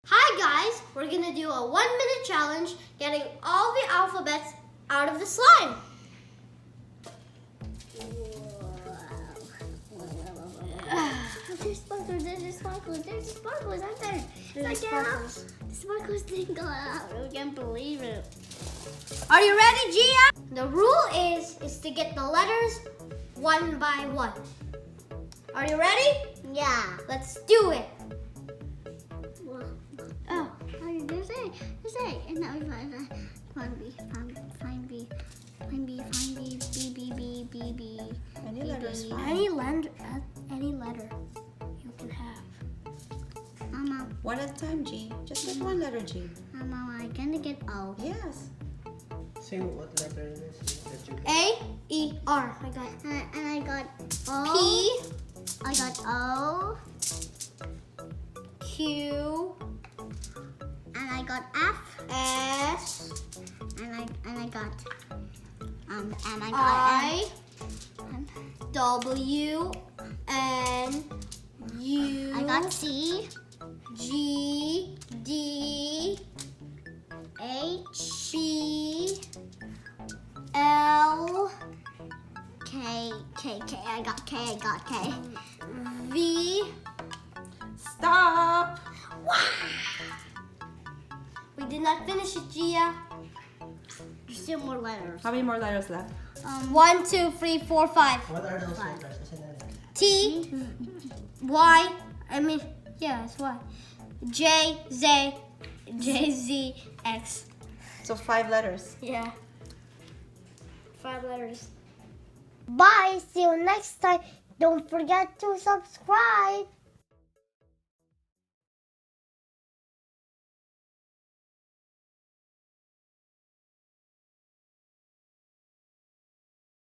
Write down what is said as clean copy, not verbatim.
Hi guys, we're gonna do a 1-minute challenge getting all the alphabets out of the slime. There's sparklers, aren't there? There's sparkles. The sparklers didn't go out. I can't believe it. Are you ready, Gia? The rule is to get the letters one by one. Are you ready? Yeah. Let's do it. Oh, there's A. And now we find B. Find B. B. Any letters fine. Any letter you can have. Mama, One at a time, G. Just get one letter, G. Mama, I'm gonna get O. Yes. Say what letter it is that you get. A, E, R. I got And I got O. P, I got O. Q, And I got F. S, And I got I, M. W, N, U, I got C. G, D, H. B, L, K. I got K. V. Stop. We did not finish it, Gia. There's still more letters. How many more letters left? 1, 2, 3, 4, 5. What are those letters? Kasi na lang. T, Y. It's Y. J, Z, X. So 5 letters. Yeah. 5 letters. Bye. See you next time. Don't forget to subscribe.